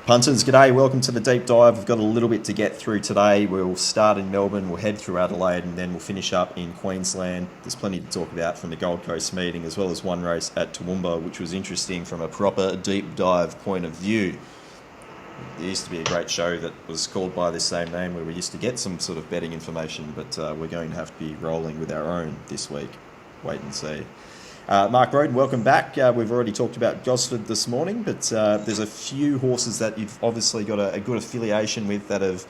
Punters, g'day, welcome to the deep dive. We've got a little bit to get through today. We'll start in Melbourne, we'll head through Adelaide, and then we'll finish up in Queensland. There's plenty to talk about from the Gold Coast meeting, as well as one race at Toowoomba, which was interesting from a proper deep dive point of view. There used to be a great show that was called by the same name where we used to get some sort of betting information, but we're going to have to be rolling with our own this week. Wait and see. Mark Rhoden, welcome back. We've already talked about Gosford this morning, but there's a few horses that you've obviously got a good affiliation with that have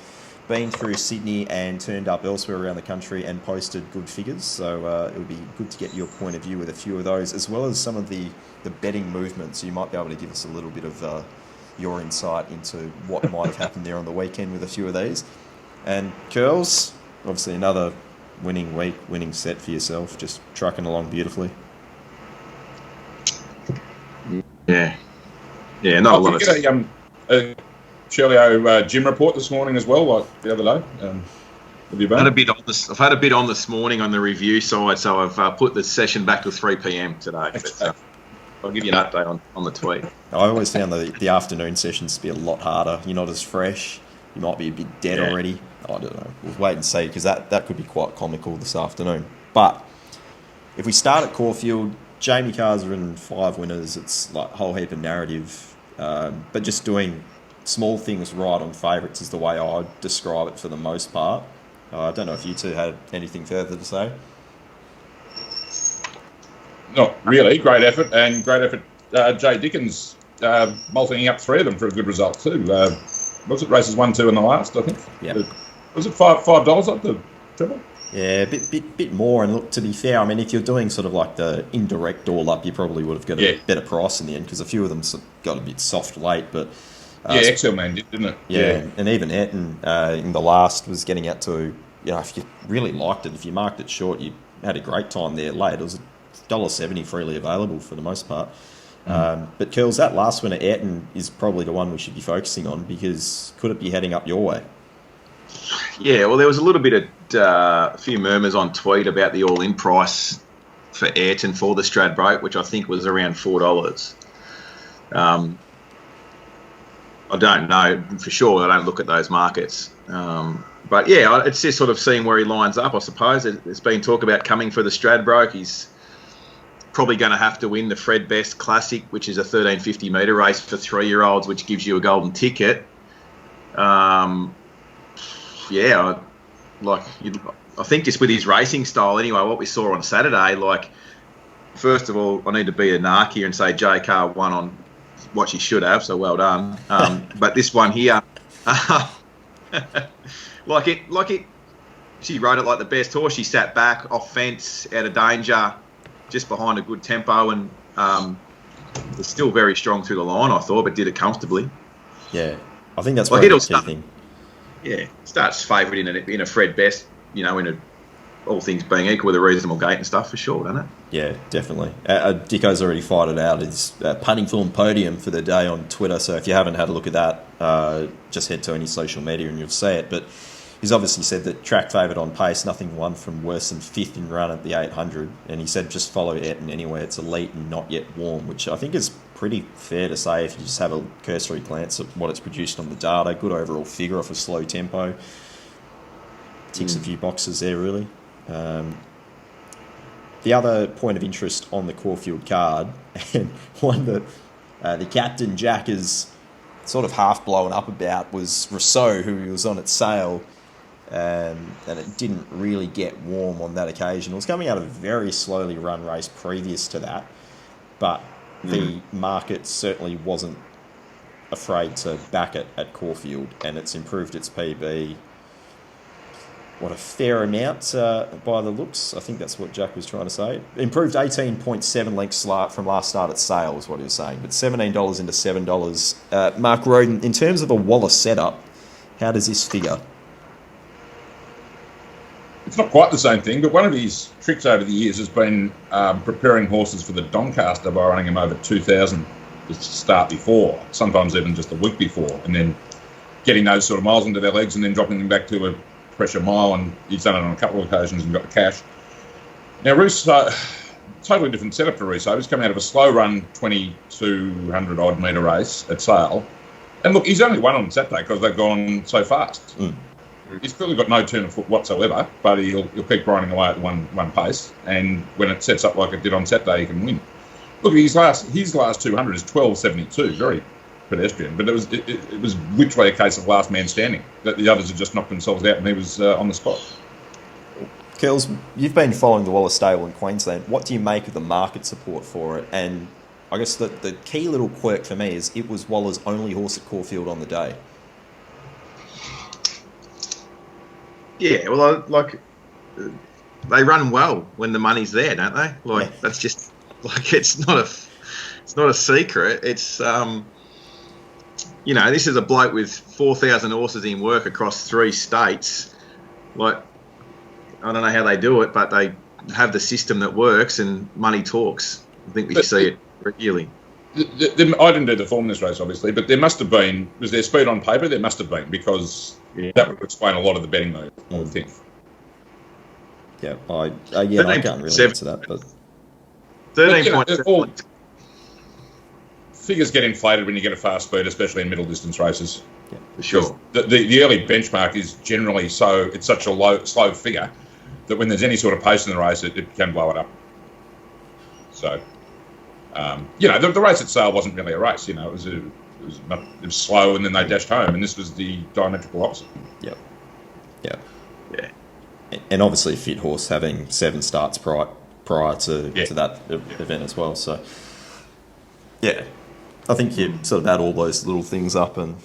been through Sydney and turned up elsewhere around the country and posted good figures. So it would be good to get your point of view with a few of those, as well as some of the betting movements. You might be able to give us a little bit of your insight into what might have happened there on the weekend with a few of these. And Curls, obviously another winning week, winning set for yourself, just trucking along beautifully. Yeah, not a lot of. Did you get a Ciurleo gym report this morning as well, like the other day? Have you been? I've had a bit on this morning on the review side, so I've put the session back to 3 p.m. today. But, I'll give you an update on the tweet. I always found the afternoon sessions to be a lot harder. You're not as fresh. You might be a bit dead already. I don't know. We'll wait and see, because that could be quite comical this afternoon. But if we start at Caulfield, Jamie Carr's ridden 5 winners. It's like a whole heap of narrative. But just doing small things right on favourites is the way I'd describe it for the most part. I don't know if you two had anything further to say. Not really. Great effort. Jay Dickens multiplying up 3 of them for a good result too. Was it races 1, 2 in the last, I think? Yeah. Was it $5 up the triple? Yeah, a bit more. And look, to be fair, I mean, if you're doing sort of like the indirect all up, you probably would have got a better price in the end, because a few of them got a bit soft late. But XL Man did, didn't it? Yeah, and even Eton in the last was getting out to, if you really liked it, if you marked it short, you had a great time there late. It was $1.70 freely available for the most part. But Curls, that last winner, Eton, is probably the one we should be focusing on, because could it be heading up your way? Yeah, well, there was a little bit of a few murmurs on tweet about the all-in price for Ayrton for the Stradbroke, which I think was around $4. I don't know for sure. I don't look at those markets. But yeah, it's just sort of seeing where he lines up, I suppose. There's been talk about coming for the Stradbroke. He's probably going to have to win the Fred Best Classic, which is a 1350 metre race for 3-year-olds, which gives you a golden ticket. I think just with his racing style anyway, what we saw on Saturday, like, first of all, I need to be a narc here and say JK won on what she should have, so well done. But this one here, she rode it like the best horse. She sat back, off fence, out of danger, just behind a good tempo, and was still very strong through the line, I thought, but did it comfortably. Yeah, I think that's probably the key thing. Yeah, starts favourite in a Fred Best, all things being equal, with a reasonable gate and stuff, for sure, doesn't it? Yeah, definitely. Dicko's already fired it out. It's Punting Form Podium for the day on Twitter, so if you haven't had a look at that, just head to any social media and you'll see it. But he's obviously said that track favourite on pace, nothing won from worse than 5th in run at the 800, and he said just follow Eton anywhere. It's elite and not yet warm, which I think is pretty fair to say if you just have a cursory glance at what it's produced on the data. Good overall figure off a slow tempo. Ticks a few boxes there, really. The other point of interest on the Caulfield card, and one that the captain Jack is sort of half blown up about, was Rousseau, who was on its sale, and it didn't really get warm on that occasion. It was coming out of a very slowly run race previous to that, but the market certainly wasn't afraid to back it at Caulfield, and it's improved its PB a fair amount by the looks. I think that's what Jack was trying to say. Improved 18.7 lengths from last start at sale is what he was saying, but $17 into $7. Mark Rhoden, in terms of a Wallace setup, how does this figure? It's not quite the same thing, but one of his tricks over the years has been preparing horses for the Doncaster by running them over 2,000 to start before, sometimes even just a week before, and then getting those sort of miles into their legs and then dropping them back to a pressure mile, and he's done it on a couple of occasions and got the cash. Now, Rousseau, totally different setup for Rousseau. He's coming out of a slow run 2,200 odd metre race at Sale, And look, he's only won on Saturday because they've gone so fast. Mm. He's clearly got no turn of foot whatsoever, but he'll keep grinding away at one pace. And when it sets up like it did on Saturday, he can win. Look, his last 200 is 12.72, very pedestrian. But it was literally a case of last man standing. That the others had just knocked themselves out, and he was on the spot. Kells, you've been following the Wallace stable in Queensland. What do you make of the market support for it? And I guess the key little quirk for me is it was Waller's only horse at Caulfield on the day. Yeah, well, they run well when the money's there, don't they? That's just it's not a secret. It's this is a bloke with 4,000 horses in work across 3 states. I don't know how they do it, but they have the system that works, and money talks. I think we see it regularly. I didn't do the form in this race, obviously, but there must have been. Was there speed on paper? There must have been, because that would explain a lot of the betting move, I would think. Yeah, I can't really answer that, but 13 points. Figures get inflated when you get a fast speed, especially in middle distance races. Yeah, for sure. The early benchmark is generally it's such a slow figure that when there's any sort of pace in the race, it can blow it up. So, the race at Sale wasn't really a race. It was slow, and then they dashed home, and this was the diametrical opposite. Yeah. And obviously a fit horse having 7 starts prior to that event as well. So, yeah, I think you sort of add all those little things up and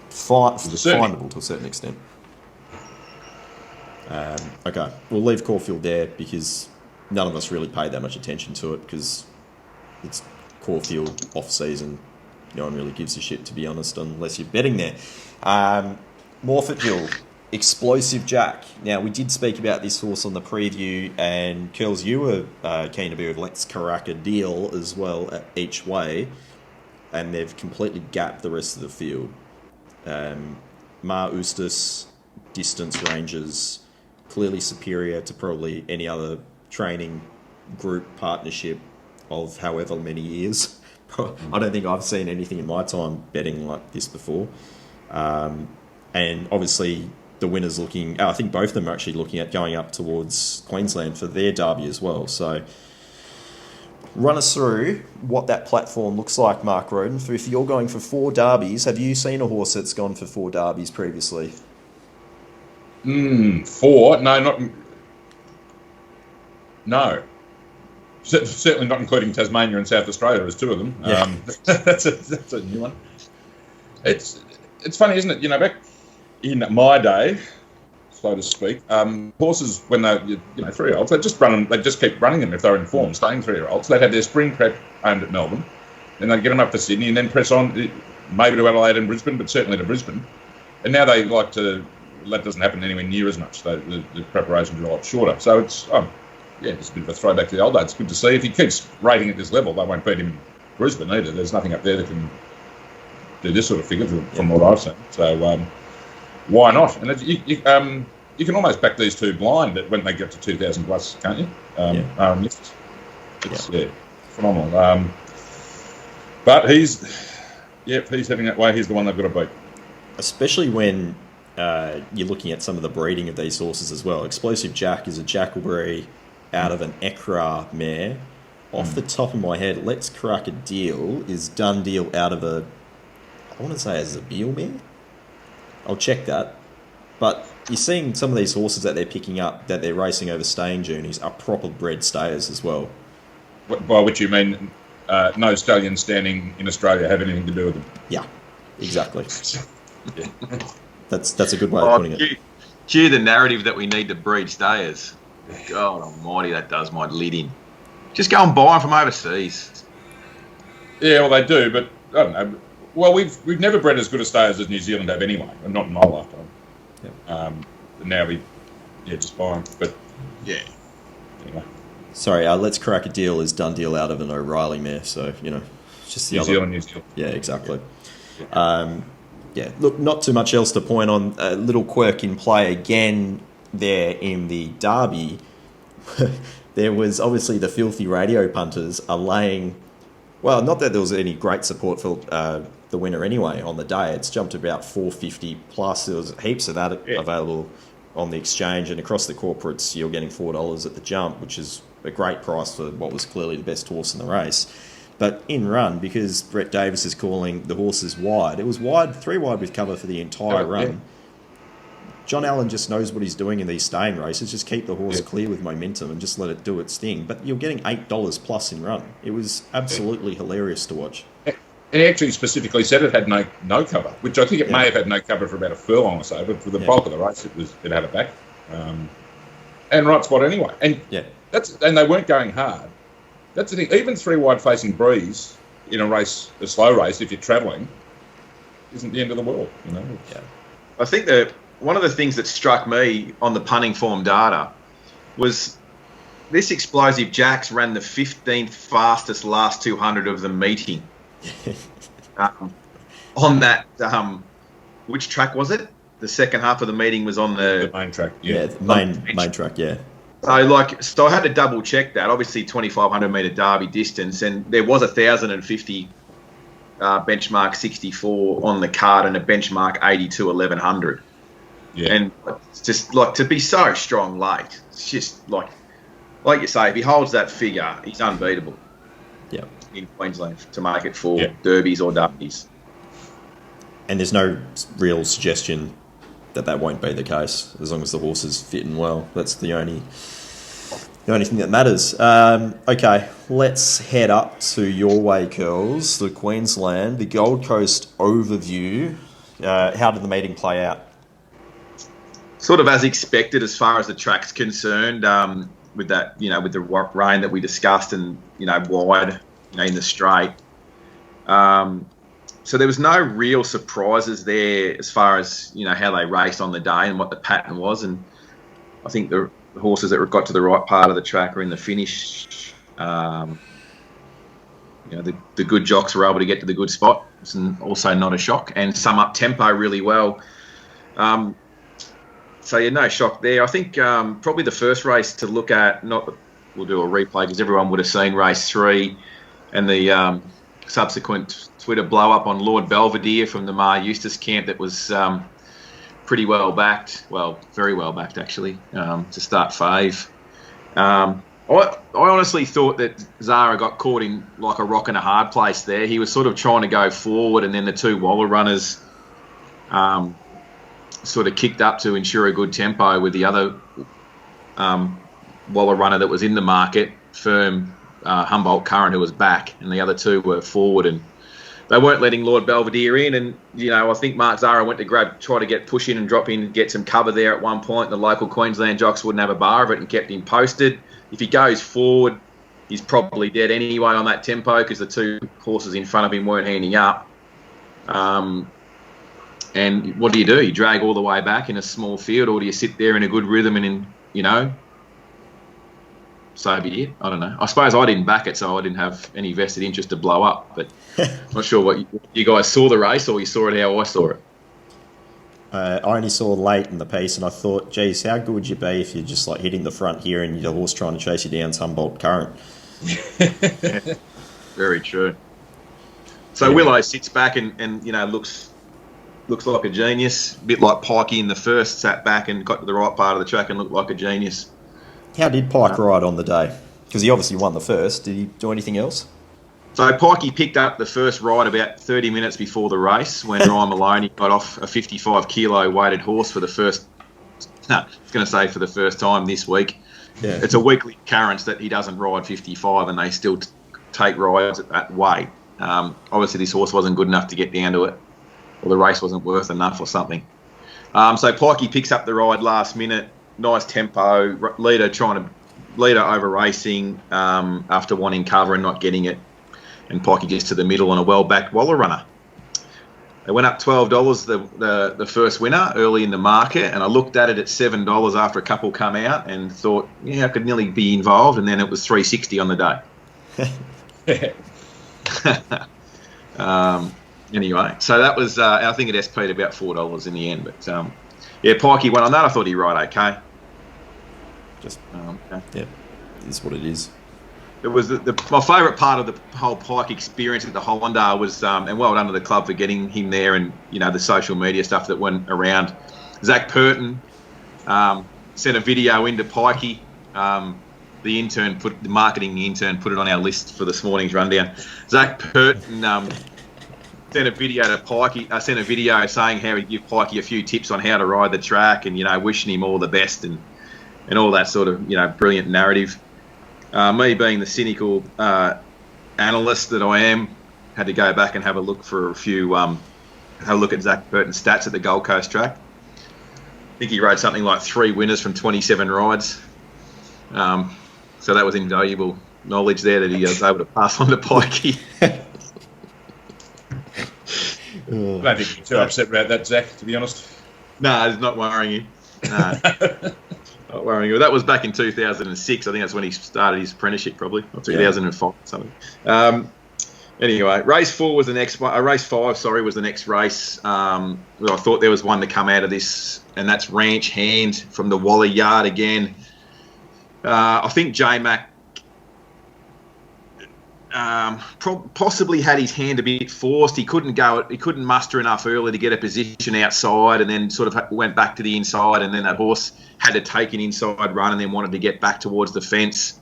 findable to a certain extent. Okay, we'll leave Caulfield there because none of us really paid that much attention to it because it's Caulfield off-season. No one really gives a shit, to be honest, unless you're betting there. Morphettville, Explosive Jack. Now, we did speak about this horse on the preview, and Curls, you were keen to be with Let's Crack a Deal as well at each way, and they've completely gapped the rest of the field. Mar Eustace, distance ranges, clearly superior to probably any other training group partnership of however many years. I don't think I've seen anything in my time betting like this before. And obviously the winner's looking, I think both of them are actually looking at going up towards Queensland for their derby as well. So run us through what that platform looks like, Mark Rhoden. If you're going for 4 derbies, have you seen a horse that's gone for 4 derbies previously? 4? No. Certainly not including Tasmania and South Australia as 2 of them. Yeah. That's a new one. It's funny, isn't it? Back in my day, so to speak, horses, when they're 3-year-olds, they just keep running them if they're in form, staying 3-year-olds. They'd have their spring prep aimed at Melbourne, then they'd get them up to Sydney and then press on, maybe to Adelaide and Brisbane, but certainly to Brisbane. And now they like to, that doesn't happen anywhere near as much. The preparations are a lot shorter. So it's it's a bit of a throwback to the old days. It's good to see. If he keeps rating at this level, they won't beat him in Brisbane either. There's nothing up there that can do this sort of figure from what I've seen. So why not? And you can almost back these 2 blind when they get to 2,000 plus, can't you? It's phenomenal. But he's heading that way. He's the one they've got to beat. Especially when you're looking at some of the breeding of these horses as well. Explosive Jack is a Jackalberry out of an Ekra mare. Off the top of my head, Let's Crack a Deal is Done Deal out of I want to say as a Beal mare. I'll check that. But you're seeing some of these horses that they're picking up, that they're racing over staying journeys, are proper bred stayers as well. By which you mean no stallions standing in Australia have anything to do with them? Yeah, exactly. That's a good way of putting it. Cue the narrative that we need to breed stayers. God almighty, that does my lid in. Just go and buy them from overseas. Yeah, well, they do, but I don't know. Well, we've never bred as good a stayers as New Zealand have anyway, and not in my lifetime. Yep. Now we just buy them. But yeah. Anyway. Sorry, Let's Crack a Deal is Done Deal out of an O'Reilly mare, so it's just the New Zealand. Yeah, exactly. Yeah. Look, not too much else to point on. A little quirk in play again there in the derby. There was obviously the filthy radio punters are laying. Well, not that there was any great support for the winner anyway on the day. It's jumped about 450 plus. There was heaps of that available on the exchange, and across the corporates you're getting $4 at the jump, which is a great price for what was clearly the best horse in the race. But in run, because Brett Davis is calling the horses wide, it was wide, 3 wide with cover for the entire run. Yeah. John Allen just knows what he's doing in these staying races. Just keep the horse clear with momentum and just let it do its thing. But you're getting $8 plus in run. It was absolutely hilarious to watch. And he actually specifically said it had no cover, which I think it may have had no cover for about a furlong or so, but for the bulk of the race, it had it back. And right spot anyway. And and they weren't going hard. That's the thing. Even 3 wide facing breeze in a slow race, if you're travelling, isn't the end of the world. You know. Yeah. I think that one of the things that struck me on the punting form data was this Explosive Jacks ran the 15th fastest last 200 of the meeting. On that, which track was it? The second half of the meeting was on the main track. The main track. Yeah. So I had to double check that. Obviously, 2,500 metre derby distance, and there was 1,050 benchmark 64 on the card and a benchmark 82 1100. Yeah. And it's just like to be so strong late. It's just like you say, if he holds that figure, he's unbeatable. Yeah. In Queensland to make it for derbies or derbies. And there's no real suggestion that won't be the case as long as the horse is fit and well. That's the only thing that matters. Okay, let's head up to your way, Curls, the Queensland, the Gold Coast Overview. How did the meeting play out? Sort of as expected as far as the track's concerned, with that, with the rain that we discussed and, wide, in the straight. So there was no real surprises there as far as, how they raced on the day and what the pattern was. And I think the horses that got to the right part of the track are in the finish. The good jocks were able to get to the good spot. It's also not a shock, and sum up tempo really well. So, no shock there. I think probably the first race to look at, we'll do a replay because everyone would have seen race 3 and the subsequent Twitter blow up on Lord Belvedere from the Mar Eustace camp that was pretty well backed. Well, very well backed, actually, to start fave. I honestly thought that Zara got caught in like a rock and a hard place there. He was sort of trying to go forward, and then the 2 Waller runners sort of kicked up to ensure a good tempo with the other Waller runner that was in the market, Firm Humboldt Current, who was back, and the other 2 were forward, and they weren't letting Lord Belvedere in. And, I think Mark Zara went to try to get push in and drop in and get some cover there at one point. The local Queensland jocks wouldn't have a bar of it and kept him posted. If he goes forward, he's probably dead anyway on that tempo because the 2 horses in front of him weren't handing up. And what do? You drag all the way back in a small field, or do you sit there in a good rhythm and so be it. I don't know. I suppose I didn't back it, so I didn't have any vested interest to blow up. But I'm not sure what you guys saw the race, or you saw it how I saw it. I only saw late in the piece, and I thought, geez, how good would you be if you're just like hitting the front here and your horse trying to chase you down Humboldt Current? Very true. So Willow sits back and looks like a genius, a bit like Pikey in the first, sat back and got to the right part of the track and looked like a genius. How did Pike ride on the day? Because he obviously won the first. Did he do anything else? So Pikey picked up the first ride about 30 minutes before the race when Ryan Maloney got off a 55 kilo weighted horse for the first time this week. Yeah. It's a weekly occurrence that he doesn't ride 55 and they still take rides at that weight. Obviously this horse wasn't good enough to get down to it, or the race wasn't worth enough or something. So Pikey picks up the ride last minute. Nice tempo, leader over racing after wanting cover and not getting it, and Pikey gets to the middle on a well-backed Waller runner. They went up $12 the first winner early in the market, and I looked at it at $7 after a couple come out and thought, I could nearly be involved, and then it was $3.60 on the day. Anyway, so that was I think it SP'd about $4 in the end, but Pikey went on that. I thought he rode okay. Just, yeah, it's what it is. it was my favourite part of the whole Pike experience at the Hollindale was, and well done to the club for getting him there, and the social media stuff that went around. Zach Purton sent a video into Pikey. The marketing intern put it on our list for this morning's rundown. Zach Purton sent a video to Pikey. Sent a video saying how he'd give Pikey a few tips on how to ride the track, and wishing him all the best and all that sort of brilliant narrative. Me being the cynical analyst that I am, had to go back and have a look for have a look at Zach Purton's stats at the Gold Coast track. I think he rode something like 3 winners from 27 rides. So that was invaluable knowledge there that he was able to pass on to Pikey. I don't think you're too upset about that, Zach, to be honest. No, it's not worrying you. No. Not worrying you. That was back in 2006. I think that's when he started his apprenticeship, probably, or 2005 or something. Anyway, race 4 was the next one. Race 5, sorry, was the next race. I thought there was one to come out of this, and that's Ranch Hand from the Waller Yard again. I think J-Mac possibly had his hand a bit forced. He couldn't muster enough early to get a position outside, and then sort of went back to the inside, and then that horse had to take an inside run and then wanted to get back towards the fence,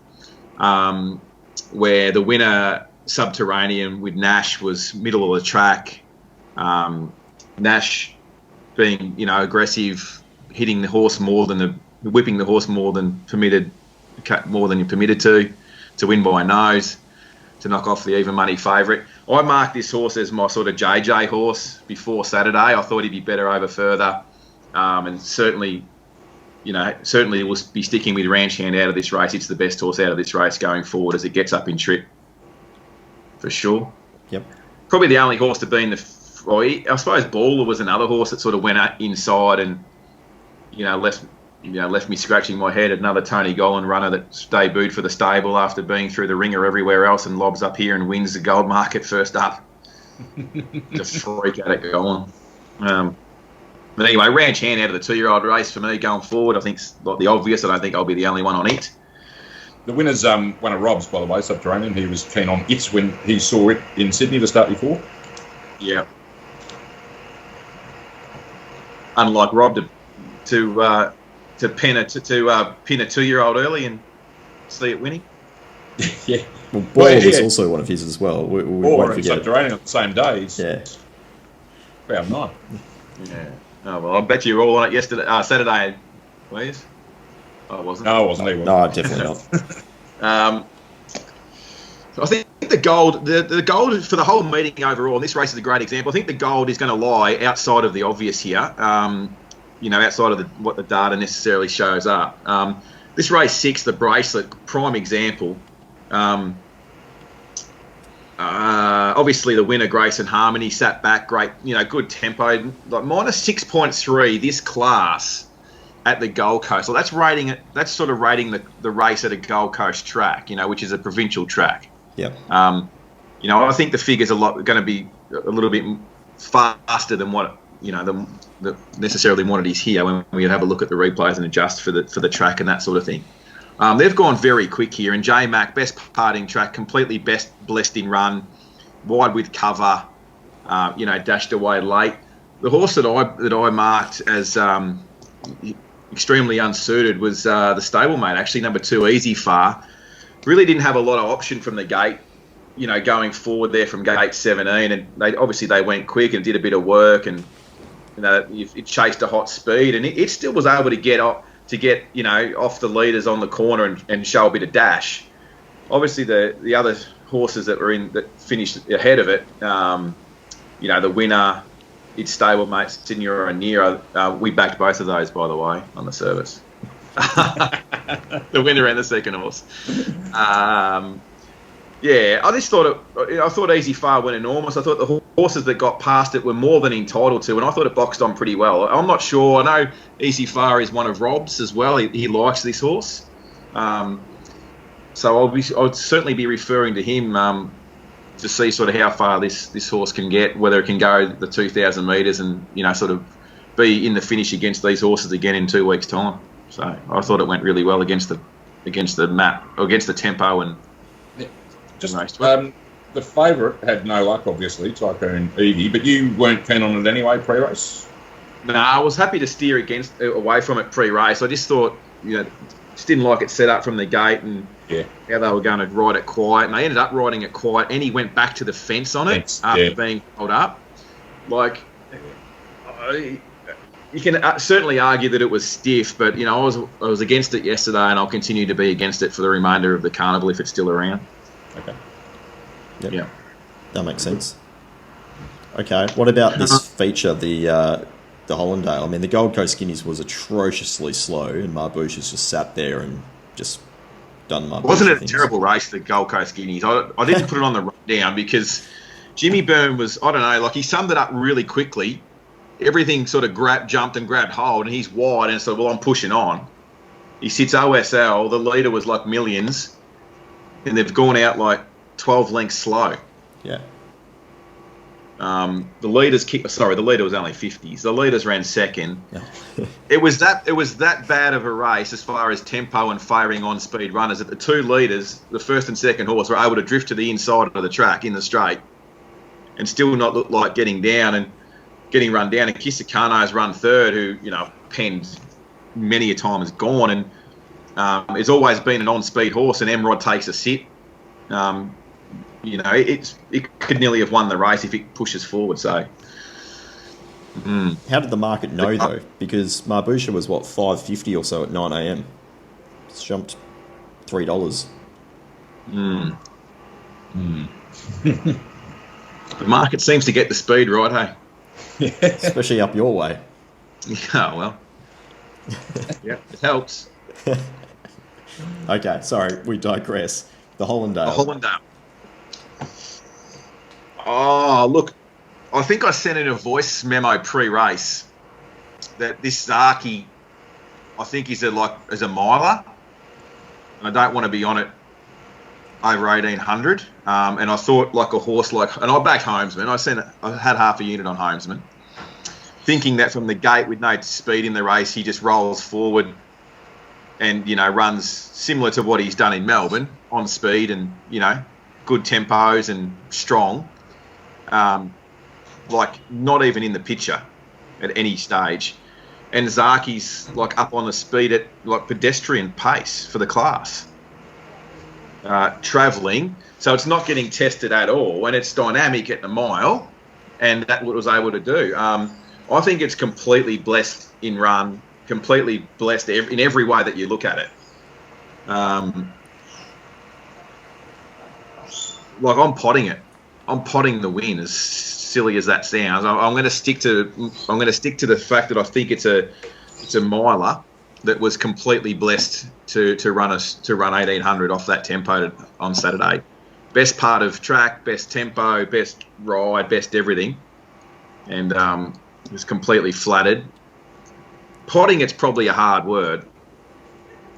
where the winner, Subterranean, with Nash, was middle of the track. Nash being, aggressive, hitting the horse whipping the horse more than you're permitted to win by a nose, to knock off the even money favourite. I marked this horse as my sort of JJ horse before Saturday. I thought he'd be better over further, and certainly we'll be sticking with Ranch Hand out of this race. It's the best horse out of this race going forward as it gets up in trip, for sure. Yep. Probably the only horse to be in I suppose Baller was another horse that sort of went inside and left me scratching my head. Another Tony Gollan runner that debuted for the stable after being through the ringer everywhere else, and lobs up here and wins the gold market first up. Just freak out at Gollan. But anyway, Ranch Hand out of the 2-year-old race for me going forward. I think it's like the obvious. I don't think I'll be the only one on it. The winner's one of Rob's, by the way, Subterranean. He was keen on it when he saw it in Sydney to start before. Yeah. Unlike Rob to pin a 2-year-old early and see it winning. Yeah. Well, Ball was also one of his as well. We won't forget. Subterranean on the same day. Yeah. Round 9. Yeah. Oh, well, I bet you were all on it yesterday, Saturday, please. I wasn't. No, I wasn't. No, definitely not. So I think the gold, the gold for the whole meeting overall, and this race is a great example. I think the gold is going to lie outside of the obvious here. Outside of what the data necessarily shows up. This race 6, the Bracelet, prime example. Obviously the winner, Grace and Harmony, sat back, great, good tempo, like minus 6.3 this class at the Gold Coast. Well, that's sort of rating the race at a Gold Coast track, which is a provincial track. Yep. I think the figures are going to be a little bit faster than what the necessarily what it is here when we have a look at the replays and adjust for the track and that sort of thing. They've gone very quick here, and J-Mac, best parting track, completely blessed in run, wide with cover, dashed away late. The horse that I marked as extremely unsuited was the stablemate, actually, number 2, Easy Far. Really didn't have a lot of option from the gate, going forward there from gate 17, and they went quick and did a bit of work, and it chased a hot speed, and it still was able to get off the leaders on the corner and show a bit of dash. Obviously, the other horses that finished ahead of it, the winner, its stablemate, Signora and Nero, we backed both of those, by the way, on the service. The winner and the second horse. I just thought Easy Far went enormous. I thought the horses that got past it were more than entitled to, and I thought it boxed on pretty well. I'm not sure. I know Easy Far is one of Rob's as well. He likes this horse. So I'd certainly be referring to him to see sort of how far this horse can get, whether it can go the 2,000 metres and, sort of be in the finish against these horses again in 2 weeks' time. So I thought it went really well against the map, or against the tempo, and Just Raced well. the favourite had no luck, obviously, Tycoon Evie, but you weren't keen on it anyway pre-race. No, I was happy to steer away from it pre-race. I just thought, just didn't like it set up from the gate and how they were going to ride it quiet. And they ended up riding it quiet, and he went back to the fence on it after being held up. Like, you can certainly argue that it was stiff, but I was against it yesterday, and I'll continue to be against it for the remainder of the carnival if it's still around. Okay. Yep. Yeah, that makes sense. Okay, what about this feature, the Hollindale? I mean, the Gold Coast Guineas was atrociously slow, and Marbouche's just sat there and just done Marbouche. Wasn't it a terrible race, the Gold Coast Guineas? I didn't put it on the rundown because Jimmy Byrne was, I don't know, like he summed it up really quickly. Everything sort of jumped and grabbed hold, and he's wide, and so, well, I'm pushing on. He sits OSL, the leader was like millions, and they've gone out like 12 lengths slow. Yeah. The leader was only 50s. The leaders ran second. It was that bad of a race as far as tempo and firing on speed runners that the two leaders, the first and second horse, were able to drift to the inside of the track in the straight and still not look like getting run down. And Kisakano's run third, who penned many a time, is gone, and it's always been an on-speed horse. And Emrod takes a sit. It could nearly have won the race if it pushes forward. So, how did the market know though? Because Marbouche was what, $5.50 or so at 9 a.m. It's jumped $3. The market seems to get the speed right, hey? Especially up your way. Yeah, well, yeah, it helps. Okay, sorry, we digress. The Hollindale. Oh, look, I think I sent in a voice memo pre-race that this Zaaki, I think is a miler, and I don't want to be on it over 1,800. And I thought like a horse and I backed Homesman. I had half a unit on Homesman, thinking that from the gate with no speed in the race, he just rolls forward and runs similar to what he's done in Melbourne on speed and good tempos and strong. Like not even in the picture at any stage, and Zaaki's like up on the speed at like pedestrian pace for the class, travelling, so it's not getting tested at all, and it's dynamic at the mile, and that's what it was able to do. I think it's completely blessed in run, completely blessed in every way that you look at it. Like I'm potting it. I'm potting the win, as silly as that sounds. I'm going to stick to the fact that I think it's a miler that was completely blessed to run 1,800 off that tempo on Saturday. Best part of track, best tempo, best ride, best everything, and was completely flattered. Potting it's probably a hard word.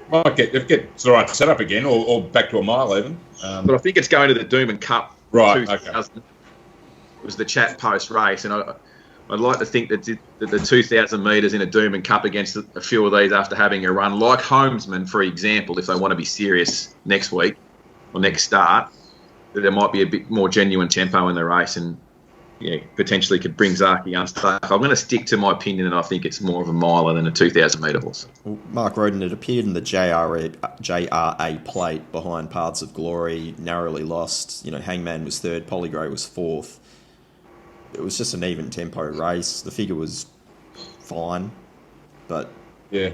Might get the right setup again, or back to a mile even. But I think it's going to the Doomben Cup. Right, 2000 okay. Was the chat post race, and I'd like to think that the 2,000 metres in a Doomben Cup against a few of these after having a run like Homesman, for example, if they want to be serious next week or next start, that there might be a bit more genuine tempo in the race and potentially could bring Zaaki unstuck. I'm going to stick to my opinion, and I think it's more of a miler than a 2,000 metre horse. Well, Mark Rhoden, it appeared in the JRA plate behind Paths of Glory, narrowly lost. Hangman was third, Polygrey was fourth. It was just an even tempo race. The figure was fine, but we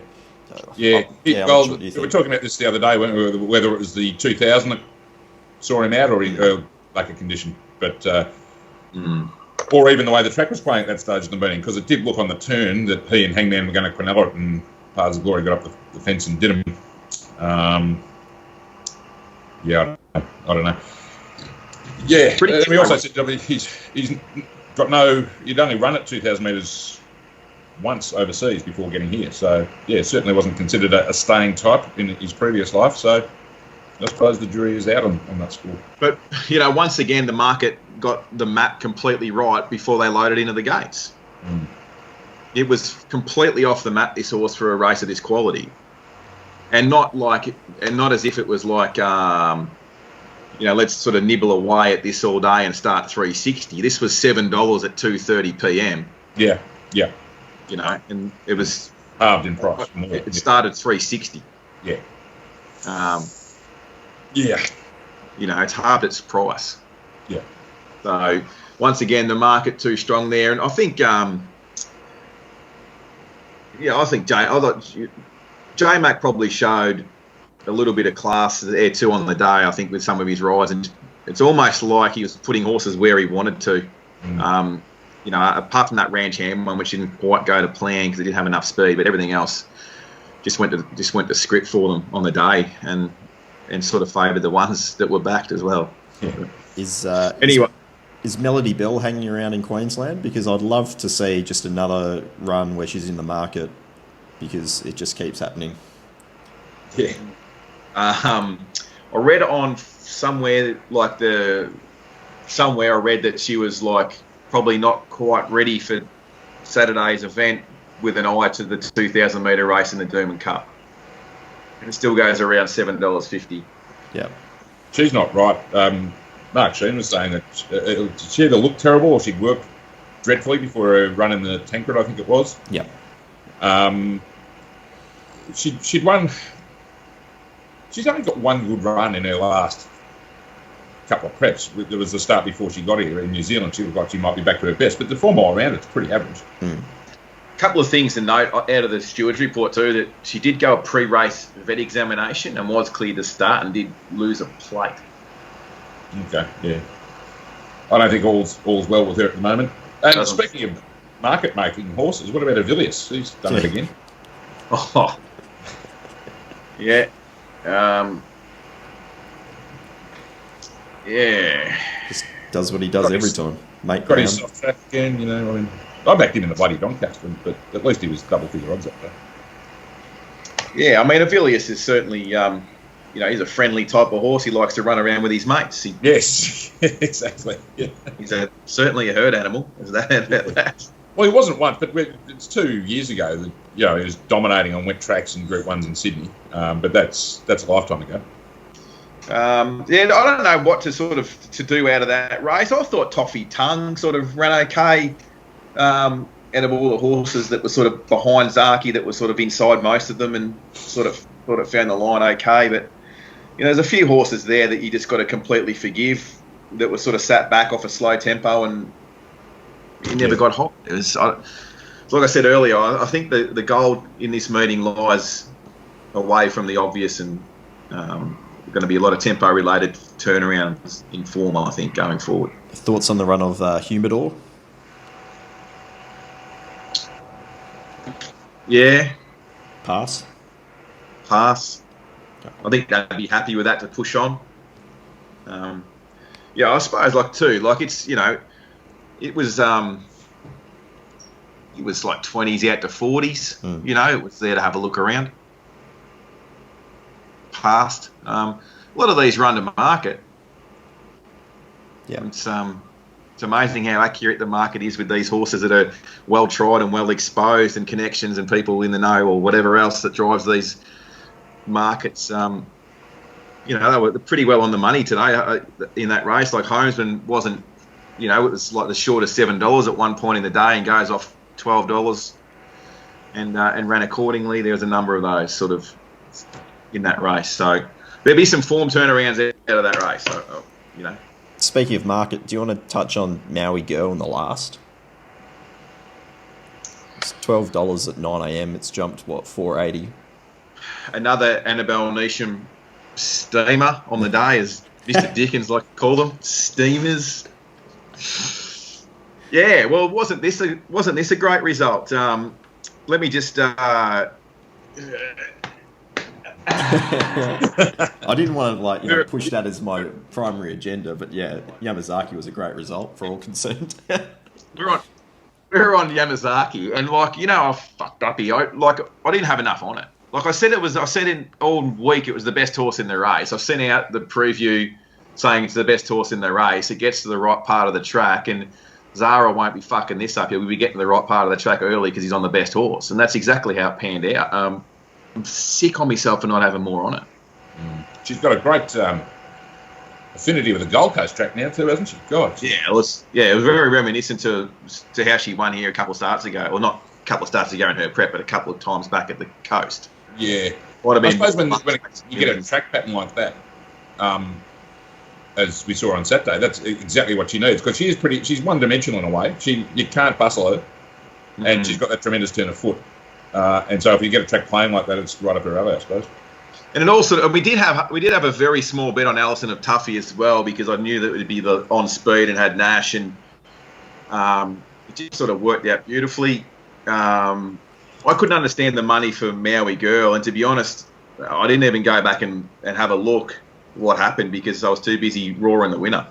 what do you were think? talking about this the other day, whether it was the 2,000 that saw him out or lack of condition, but. Or even the way the track was playing at that stage of the meeting, because it did look on the turn that he and Hangman were going to quinella it, and Paths of Glory got up the fence and did him. I don't know. Yeah, we also said he's got he'd only run at 2,000 metres once overseas before getting here, so certainly wasn't considered a staying type in his previous life. So I suppose the jury is out on that score. But once again, the market got the map completely right before they loaded into the gates. It was completely off the map, this horse, for a race of this quality, and not as if it was like let's sort of nibble away at this all day and start 360. This was $7 at 2:30 p.m. Yeah. And it was halved in price. It started 360. Yeah. It's halved its price. Yeah. So once again, the market too strong there, and I think, I think J-Mac probably showed a little bit of class there too on the day. I think with some of his rides, and it's almost like he was putting horses where he wanted to. Apart from that Ranch Ham one, which didn't quite go to plan because it didn't have enough speed, but everything else just went to script for them on the day, and sort of favoured the ones that were backed as well. Yeah. Is Melody Bell hanging around in Queensland? Because I'd love to see just another run where she's in the market, because it just keeps happening. Yeah. I read on somewhere I read that she was probably not quite ready for Saturday's event with an eye to the 2,000 metre race in the Doomben Cup. And it still goes around $7.50. Yeah. She's not right. Mark Sheen was saying that she either looked terrible or she'd worked dreadfully before her run in the Tancred, I think it was. Yeah. She'd won. She's only got one good run in her last couple of preps. There was the start before she got here in New Zealand. She looked like she might be back to her best, but the 4 mile round, it's pretty average. A couple of things to note out of the stewards report too, that she did go a pre-race vet examination and was cleared to start and did lose a plate. Okay, yeah. I don't think all's well with her at the moment. And speaking of market-making horses, what about Avilius? He's done it again. Oh, yeah. Just does what he does every time. Got his soft track again, I backed him in the bloody Doncaster, but at least he was double-figure odds up there. Yeah, Avilius is certainly, he's a friendly type of horse. He likes to run around with his mates. Yes, exactly. Yeah. He's certainly a herd animal. Is that? Well, he wasn't once, but it's 2 years ago that he was dominating on wet tracks and Group 1s in Sydney. But that's a lifetime ago. I don't know what to do out of that race. I thought Toffee Tongue sort of ran okay. Out of all the horses that were sort of behind Zaaki, that were sort of inside most of them, and sort of found the line okay. But there's a few horses there that you just got to completely forgive, that were sort of sat back off a slow tempo, and he never got hot. It was, like I said earlier, I think the gold in this meeting lies away from the obvious, and going to be a lot of tempo-related turnarounds in form, I think, going forward. Thoughts on the run of Humidor? Yeah. Pass. I think they'd be happy with that to push on. I suppose it's it was like 20s out to 40s. It was there to have a look around. Past a lot of these run to market. Yeah, it's amazing how accurate the market is with these horses that are well tried and well exposed, and connections and people in the know or whatever else that drives these markets. They were pretty well on the money today in that race. Like Homesman wasn't, it was like the short of $7 at one point in the day and goes off $12 and ran accordingly. There was a number of those sort of in that race. So there'll be some form turnarounds out of that race. Speaking of market, do you want to touch on Maui Girl in the last? It's $12 at 9 a.m. It's jumped, $4.80? Another Annabelle Neesham steamer on the day, as Mr. Dickens like to call them, steamers. Yeah, well, wasn't this a great result? Let me just. I didn't want to push that as my primary agenda, but yeah, Yamazaki was a great result for all concerned. We're on Yamazaki, and I fucked up here. I didn't have enough on it. Like I said in all week it was the best horse in the race. I sent out the preview saying it's the best horse in the race. It gets to the right part of the track, and Zara won't be fucking this up. He'll be getting to the right part of the track early because he's on the best horse, and that's exactly how it panned out. I'm sick on myself for not having more on it. She's got a great affinity with the Gold Coast track now too, hasn't she? God. Yeah, it was very reminiscent to how she won here a couple of starts ago. Well, not a couple of starts ago in her prep, but a couple of times back at the coast. Yeah. I suppose when you get a track pattern like that, as we saw on Saturday, that's exactly what she needs, because she's one-dimensional in a way. You can't bustle her, and she's got that tremendous turn of foot. And so if you get a track playing like that, it's right up her alley, I suppose. And it also, we did have a very small bet on Alison of Tuffy as well, because I knew that it would be the on speed and had Nash, and it just sort of worked out beautifully. I couldn't understand the money for Maui Girl, and to be honest, I didn't even go back and have a look what happened, because I was too busy roaring the winner.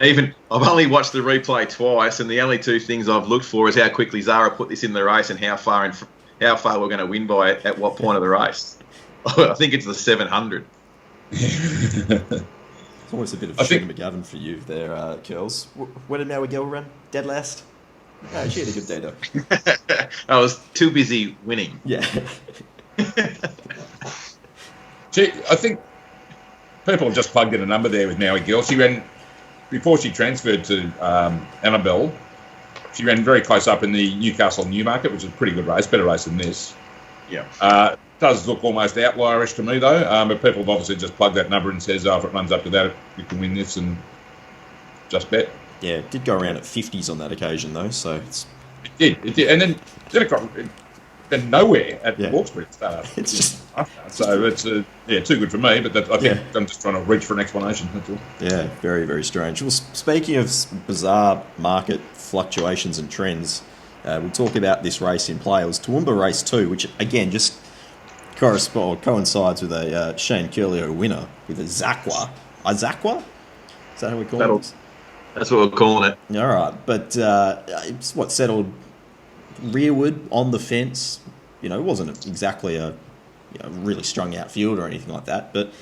I've only watched the replay twice, and the only two things I've looked for is how quickly Zara put this in the race and how far we're going to win by at what point of the race. I think it's the 700. It's almost a bit of Shooter McGavin for you there, Curls. Where did Maui Girl run? Dead last? No, she had a good day though. I was too busy winning. Yeah. I think people have just plugged in a number there with Maui Girl. She ran, before she transferred to Annabelle, she ran very close up in the Newcastle Newmarket, which is a pretty good race, better race than this. Yeah. Does look almost outlierish to me though, but people have obviously just plugged that number and says, if it runs up to that, we can win this, and just bet. Yeah, it did go around at 50s on that occasion though, so it's... It did. And then it got nowhere at Hawkesbury at the start. It's just... So it's too good for me, but I think I'm just trying to reach for an explanation, that's all. Yeah, very, very strange. Well, speaking of bizarre market fluctuations and trends, we'll talk about this race in play. It was Toowoomba Race 2, which again just coincides with a Shane Ciurleo winner with a Issaquah. Issaquah? Is that how we call it? That's what we're calling it. All right, but it's settled rearward on the fence. It wasn't exactly a really strung out field or anything like that, but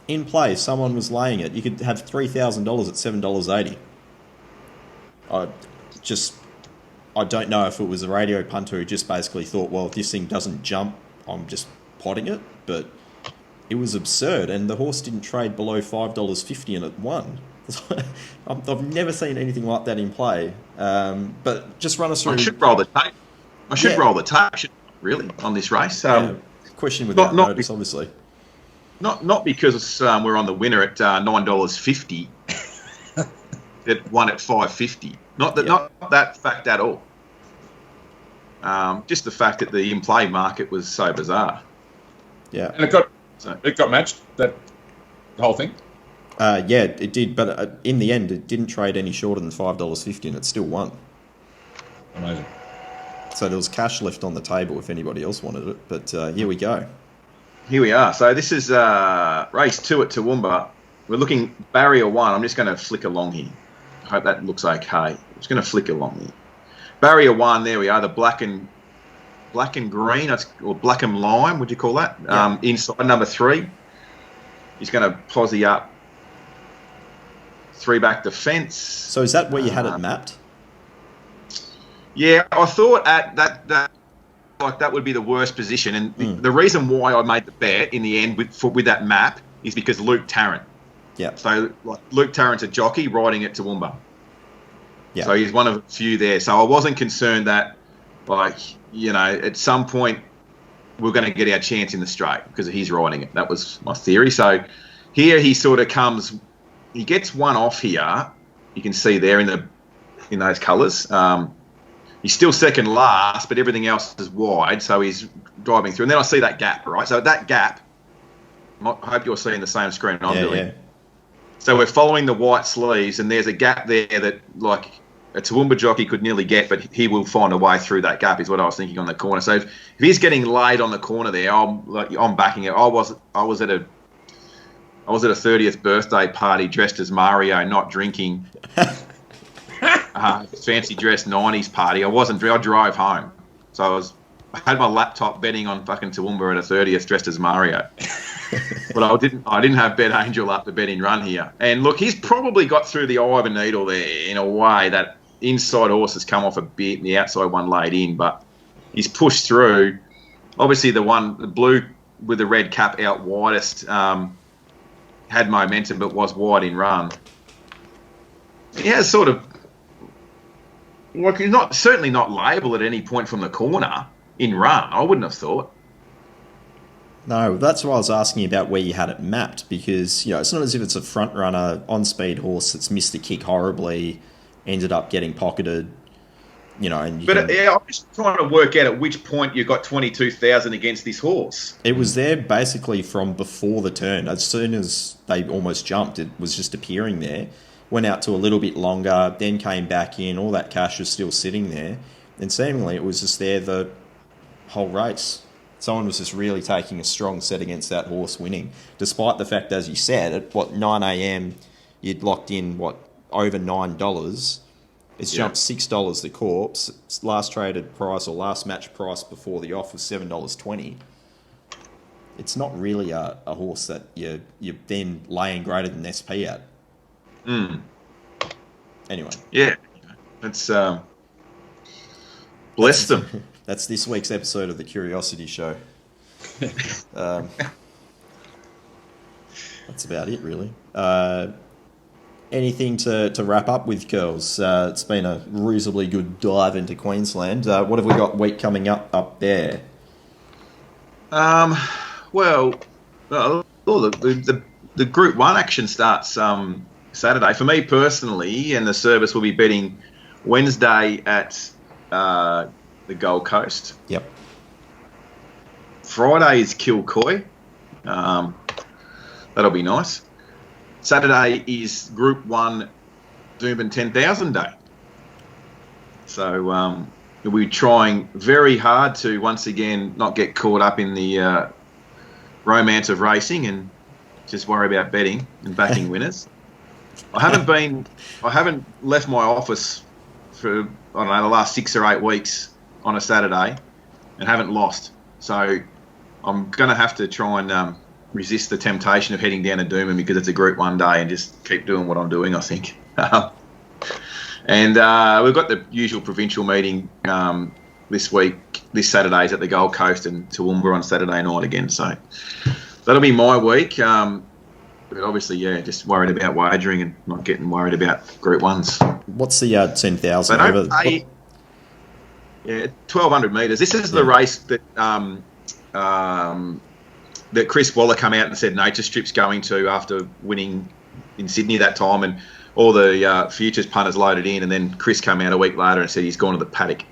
in play, someone was laying it. You could have $3,000 at $7.80. I don't know if it was a radio punter who just basically thought, well, if this thing doesn't jump, I'm just potting it, but it was absurd, and the horse didn't trade below $5.50 and it won. I've never seen anything like that in play. But just run us through. I should roll the tape. Roll the tape, really, on this race. Question without notice, obviously. Not because we're on the winner at $9.50. It won at $5.50. Not that fact at all. Just the fact that the in-play market was so bizarre. Yeah, and it got matched, that whole thing. Yeah, it did, but in the end, it didn't trade any shorter than $5.50, and it still won. Amazing. So there was cash left on the table if anybody else wanted it, but here we go. Here we are. So this is race 2 at Toowoomba. We're looking barrier 1. I'm just going to flick along here. I hope that looks okay. I'm just going to flick along here. Barrier 1, there we are, the black and green, or black and lime, would you call that? Yeah. Inside number 3. He's going to posse up 3 back defence. So is that where you had it mapped? Yeah, I thought at that would be the worst position, and the reason why I made the bet in the end with that map is because Luke Tarrant. Yeah. So Luke Tarrant's a jockey riding at Toowoomba. Yeah. So he's one of a few there. So I wasn't concerned that, at some point we're going to get our chance in the straight because he's riding it. That was my theory. So here he sort of comes. He gets one off here. You can see there in those colours. He's still second last, but everything else is wide, so he's driving through. And then I see that gap, right? So that gap, I hope you're seeing the same screen I'm doing. Yeah. So we're following the white sleeves, and there's a gap there that, a Toowoomba jockey could nearly get, but he will find a way through that gap, is what I was thinking on the corner. So if he's getting laid on the corner there, I'm backing it. I was at a 30th birthday party dressed as Mario, not drinking. Fancy dress 90s party. I drove home. So I had my laptop betting on fucking Toowoomba at a 30th dressed as Mario. But I didn't have Bet Angel up to bet in run here. And look, he's probably got through the eye of a needle there in a way that inside horse has come off a bit and the outside one laid in, but he's pushed through. Obviously the blue with the red cap out widest, had momentum but was wide in run. Yeah, sort of. Well, he's certainly not liable at any point from the corner in run. I wouldn't have thought. No, that's why I was asking about where you had it mapped, because it's not as if it's a front runner on speed horse that's missed a kick horribly, ended up getting pocketed. I'm just trying to work out at which point you got 22,000 against this horse. It was there basically from before the turn. As soon as they almost jumped, it was just appearing there. Went out to a little bit longer, then came back in. All that cash was still sitting there. And seemingly it was just there the whole race. Someone was just really taking a strong set against that horse winning. Despite the fact, as you said, at 9 a.m, you'd locked in, over $9. It's jumped $6 the corpse. Its last traded price or last match price before the off was $7.20. It's not really a horse that you're then laying greater than SP at. Anyway. Yeah. It's bless them. That's this week's episode of the Curiosity Show. That's about it, really. Anything to wrap up with, girls? It's been a reasonably good dive into Queensland. What have we got week coming up there? Well, the Group 1 action starts Saturday. For me personally, and the service will be betting Wednesday at the Gold Coast. Yep. Friday is Kilcoy. That'll be nice. Saturday is Group 1 Doomben 10,000 day. So we'll be trying very hard to once again not get caught up in the romance of racing and just worry about betting and backing winners. I haven't left my office for, the last 6 or 8 weeks on a Saturday and haven't lost. So I'm going to have to try and resist the temptation of heading down to Doomben because it's a Group 1 day and just keep doing what I'm doing, I think. And we've got the usual provincial meeting this Saturday's at the Gold Coast and Toowoomba on Saturday night again. So that'll be my week. But obviously, just worried about wagering and not getting worried about Group 1s. What's the 10,000 over? over? 1,200 metres. This is the race that that Chris Waller come out and said Nature Strip's going to after winning in Sydney that time, and all the futures punters loaded in, and then Chris came out a week later and said he's gone to the paddock.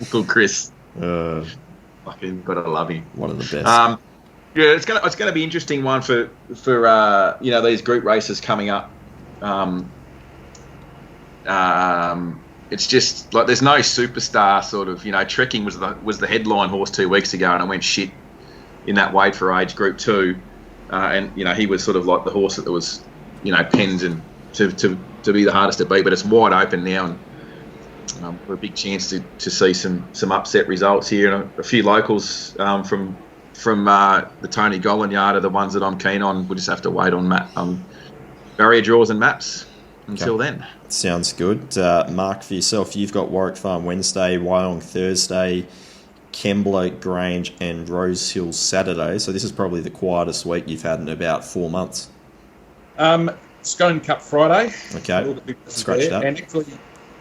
Good Chris. Fucking gotta love him. One of the best. It's gonna be interesting one for these group races coming up. It's just like there's no superstar sort of, Trekking was the headline horse 2 weeks ago, and it went shit in that weight for age Group 2, and he was sort of like the horse that was penned and to be the hardest to beat, but it's wide open now, and for a big chance to see some upset results here, and a few locals from the Tony Gollan yard are the ones that I'm keen on. We'll just have to wait on barrier draws and maps until then. Sounds good. Mark, for yourself, you've got Warwick Farm Wednesday, Wyong Thursday, Kembla Grange and Rosehill Saturday. So this is probably the quietest week you've had in about 4 months. Scone Cup Friday. Okay. Scratch that. And actually,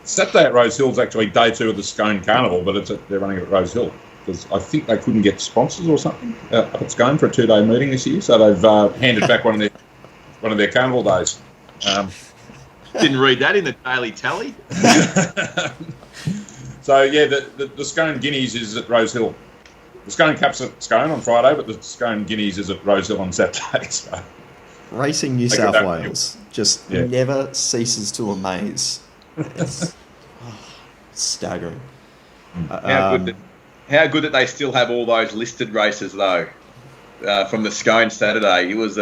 Saturday at Rosehill is actually day 2 of the Scone Carnival, but they're running it at Rosehill because I think they couldn't get sponsors or something up at Scone for a 2-day meeting this year, so they've handed back one of their carnival days. Didn't read that in the Daily Tally. So yeah, the Scone Guineas is at Rosehill. The Scone Cup's at Scone on Friday, but the Scone Guineas is at Rosehill on Saturday. So. Racing New South Wales just never ceases to amaze. It's staggering. How good that they still have all those listed races though from the Scone Saturday. It was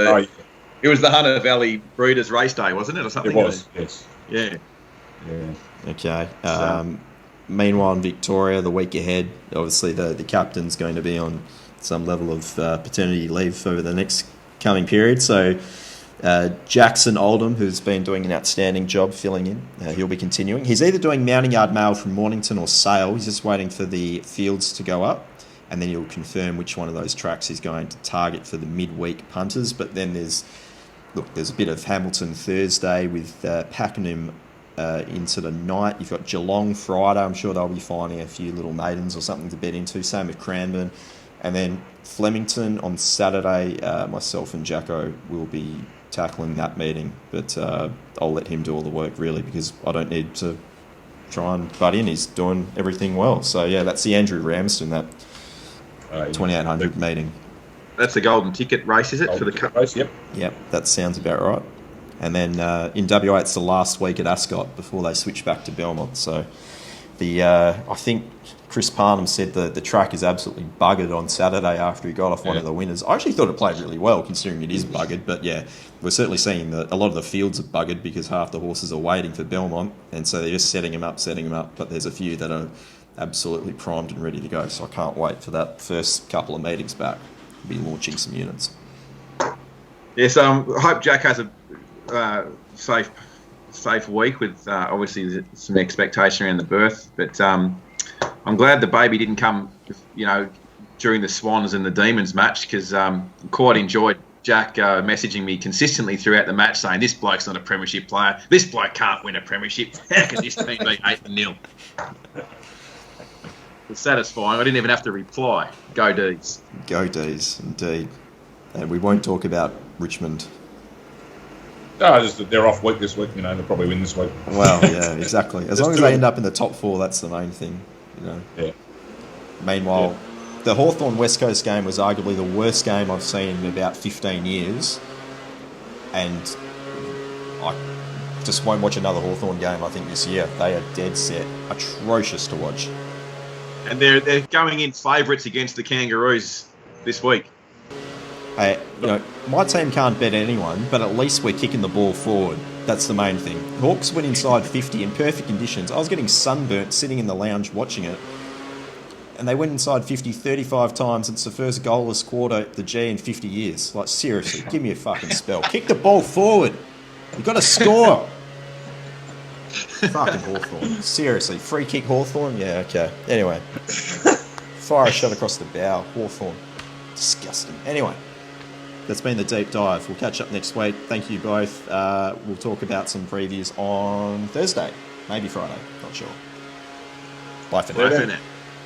it was the Hunter Valley Breeders' Race Day, wasn't it, or something? It was, yes. Yeah. Okay. Meanwhile, in Victoria, the week ahead, obviously the captain's going to be on some level of paternity leave over the next coming period. So Jackson Oldham, who's been doing an outstanding job filling in, he'll be continuing. He's either doing Mounting Yard Mail from Mornington or Sale. He's just waiting for the fields to go up. and then he'll confirm which one of those tracks he's going to target for the midweek punters. But then there's a bit of Hamilton Thursday with Pakenham into the night. You've got Geelong Friday. I'm sure they'll be finding a few little maidens or something to bet into. Same with Cranbourne. And then Flemington on Saturday. Myself and Jacko will be tackling that meeting, but I'll let him do all the work, really, because I don't need to try and butt in. He's doing everything well. So, yeah, that's the Andrew Ramsden, that 2800 meeting. That's the golden ticket race, is it, for the cup race? Yep. Yep, that sounds about right. And then in WA, it's the last week at Ascot before they switch back to Belmont. So I think Chris Parnham said the track is absolutely buggered on Saturday after he got off one of the winners. I actually thought it played really well, considering it is buggered. But yeah, we're certainly seeing that a lot of the fields are buggered because half the horses are waiting for Belmont, and so they're just setting them up. But there's a few that are absolutely primed and ready to go. So I can't wait for that first couple of meetings back. We'll be launching some units. Yes, I hope Jack has a safe week with obviously some expectation around the birth, but I'm glad the baby didn't come, during the Swans and the Demons match, because quite enjoyed Jack messaging me consistently throughout the match saying, this bloke's not a premiership player, this bloke can't win a premiership, how can this team be 8-0? It's satisfying. I didn't even have to reply. Go D's. Go D's, indeed. And we won't talk about Richmond. No, just that they're off week this week. They'll probably win this week. Well, yeah, exactly. As long as they end up in the top 4, that's the main thing. Yeah. Meanwhile, the Hawthorn West Coast game was arguably the worst game I've seen in about 15 years, and I just won't watch another Hawthorn game. I think this year they are dead set, atrocious to watch. And they're going in favourites against the Kangaroos this week. Hey, my team can't bet anyone, but at least we're kicking the ball forward. That's the main thing. Hawks went inside 50 in perfect conditions. I was getting sunburnt sitting in the lounge watching it. And they went inside 50 35 times. It's the first goalless quarter at the G in 50 years. Like, seriously, give me a fucking spell. Kick the ball forward. You've got to score. Fucking Hawthorn. Seriously, free kick Hawthorn? Yeah, okay. Anyway. Fire a shot across the bow. Hawthorn. Disgusting. Anyway. That's been the deep dive. We'll catch up next week. Thank you both. We'll talk about some previews on Thursday. Maybe Friday. Not sure. Bye for now.